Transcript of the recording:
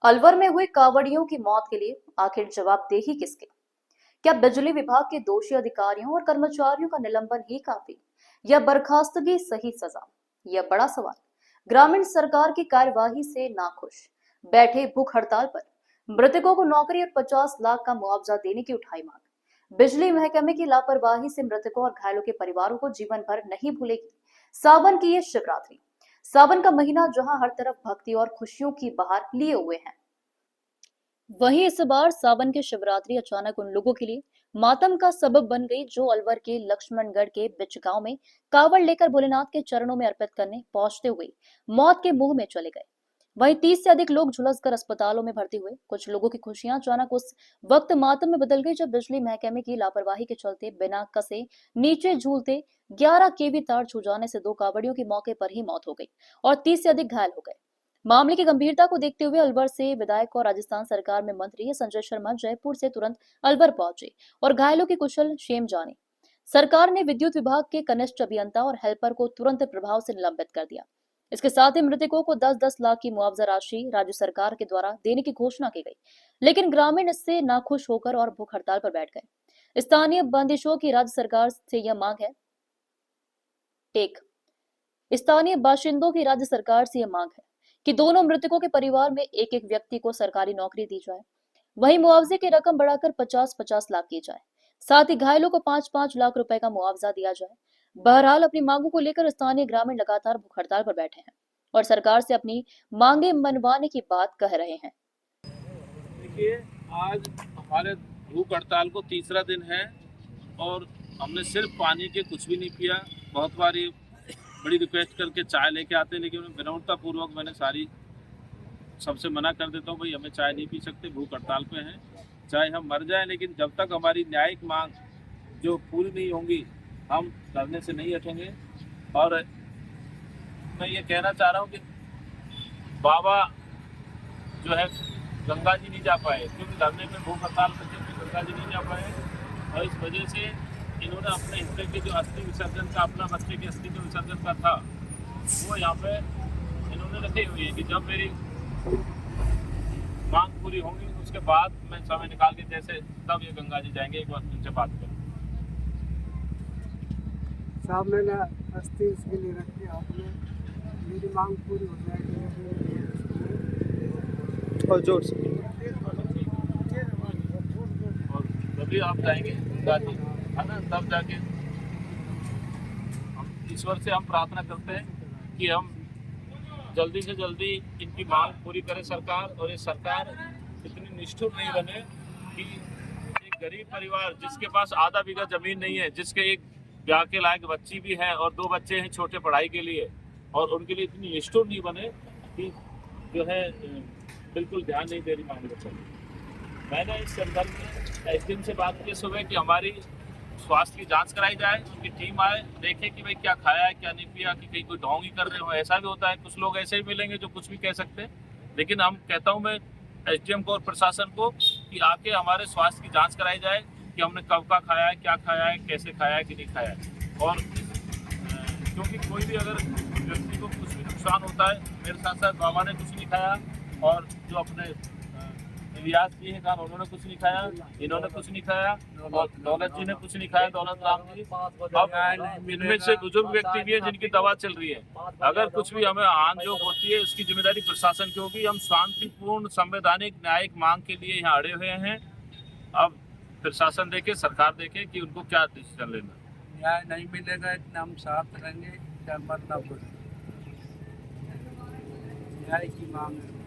अलवर में हुई कांवड़ियों की मौत के लिए आखिर जवाबदेही किसकी? क्या बिजली विभाग के दोषी अधिकारियों और कर्मचारियों का निलंबन ही काफी या बर्खास्तगी सही सजा? यह बड़ा सवाल। ग्रामीण सरकार की कार्यवाही से नाखुश, बैठे भूख हड़ताल पर। मृतकों को नौकरी और 50 लाख का मुआवजा देने की उठाई मांग। बिजली महकमे की लापरवाही से मृतकों और घायलों के परिवारों को जीवन भर नहीं भूलेगी। सावन की ये शिवरात्रि, सावन का महीना जहां हर तरफ भक्ति और खुशियों की बहार लिए हुए हैं, वहीं इस बार सावन की शिवरात्रि अचानक उन लोगों के लिए मातम का सबब बन गई जो अलवर के लक्ष्मणगढ़ के बिच गांव में कावड़ लेकर भोलेनाथ के चरणों में अर्पित करने पहुंचते हुए मौत के मुंह में चले गए। वहीं 30 से अधिक लोग झुलसकर अस्पतालों में भर्ती हुए। कुछ लोगों की खुशियां अचानक उस वक्त मातम में बदल गई जब बिजली महकमे की लापरवाही के चलते बिना कसे नीचे झूलते 11 केवी तार छू जाने से 2 कावड़ियों की मौके पर ही मौत हो गई और 30 से अधिक घायल हो गए। मामले की गंभीरता को देखते हुए अलवर से विधायक और राजस्थान सरकार में मंत्री संजय शर्मा जयपुर से तुरंत अलवर पहुंचे और घायलों की कुशल क्षेम जाने। सरकार ने विद्युत विभाग के कनिष्ठ अभियंता और हेल्पर को तुरंत प्रभाव से निलंबित कर दिया। इसके साथ ही मृतकों को 10-10 लाख की मुआवजा राशि राज्य सरकार के द्वारा देने की घोषणा की गई, लेकिन ग्रामीण इससे नाखुश होकर और भूख हड़ताल पर बैठ गए। स्थानीय बंदिशों की राज्य सरकार से यह मांग है स्थानीय बाशिंदों की राज्य सरकार से यह मांग है कि दोनों मृतकों के परिवार में एक एक व्यक्ति को सरकारी नौकरी दी जाए। वहीं मुआवजे की रकम बढ़ाकर 50-50 लाख की जाए। साथ ही घायलों को 5-5 लाख रुपए का मुआवजा दिया जाए। बहरहाल अपनी मांगों को लेकर स्थानीय ग्रामीण लगातार भूख हड़ताल पर बैठे हैं और सरकार से अपनी मांगे मनवाने की बात कह रहे हैं। देखिए, आज हमारे भूख हड़ताल को तीसरा दिन है और हमने सिर्फ पानी के कुछ भी नहीं पिया। बहुत बारी बड़ी रिक्वेस्ट करके चाय लेके आते हैं, लेकिन विनम्रता पूर्वक मैंने सबसे मना कर देता हूँ, भाई हमें चाय नहीं पी सकते, भूख हड़ताल पे हैं, चाहे हम मर जाएं, लेकिन जब तक हमारी न्यायिक मांग जो पूरी नहीं होंगी हम धरने से नहीं हटेंगे। और मैं ये कहना चाह रहा हूँ कि बाबा जो है गंगा जी नहीं जा पाए, क्योंकि धरने में भूख हड़ताल करके गंगा जी नहीं जा पाए और इस वजह से इन्होंने अपने हिस्से के जो अस्थि विसर्जन का, अपना बच्चे के अस्थि के विसर्जन का था, वो यहाँ पे इन्होंने रखी हुई है कि जब मेरी मांग पूरी होंगी उसके बाद मैं समय निकाल के जैसे तब ये गंगा जी जाएंगे। एक बार उनसे बात करें। साहब मैंने अस्थि इसके लिए रखी, आपने मेरी मांग पूरी हो जाएगी और जोर से और तभी आप जाएंगे गंगा जी, है ना, तब जाके हम ईश्वर से हम प्रार्थना करते हैं कि हम जल्दी से जल्दी इनकी मांग पूरी करे सरकार। और ये सरकार इतनी निष्ठुर नहीं बने कि एक गरीब परिवार जिसके पास आधा बीघा जमीन नहीं है, जिसके एक ब्याह के लायक बच्ची भी है और 2 बच्चे हैं छोटे पढ़ाई के लिए, और उनके लिए इतनी निष्ठुर नहीं बने कि जो है बिल्कुल ध्यान नहीं दे रही मामले पर। मैंने इस संदर्भ में एसडीएम से बात की सुबह कि हमारी स्वास्थ्य की जांच कराई जाए, उनकी टीम आए, देखे कि भाई क्या खाया है क्या नहीं पिया, कि कहीं कोई ढोंग ही कर रहे हो। ऐसा भी होता है, कुछ लोग ऐसे ही मिलेंगे जो कुछ भी कह सकते हैं, लेकिन हम कहता हूँ मैं एसडीएम को और प्रशासन को कि आके हमारे स्वास्थ्य की जांच कराई जाए कि हमने कब का खाया है, क्या खाया है, कैसे खाया है कि नहीं खाया है। और क्योंकि कोई भी अगर व्यक्ति को कुछ भी नुकसान होता है, मेरे साथ साथ बाबा ने कुछ नहीं खाया और जो अपने इलियास जी हैं खान उन्होंने कुछ नहीं खाया, इन्होंने कुछ नहीं खाया और दौलत जी ने कुछ नहीं खाया, दौलत राम जी। अब इनमें से बुजुर्ग व्यक्ति भी है जिनकी दवा चल रही है। अगर कुछ भी हमें आन जोग होती है उसकी जिम्मेदारी प्रशासन की होगी। हम शांतिपूर्ण संवैधानिक न्यायिक मांग के लिए यहाँ अड़े हुए हैं। अब प्रशासन देखे, सरकार देखे कि उनको क्या डिसीजन लेना। न्याय नहीं मिलेगा इतना हम साथ रहेंगे, क्या मरना पड़े, न्याय की मांग है।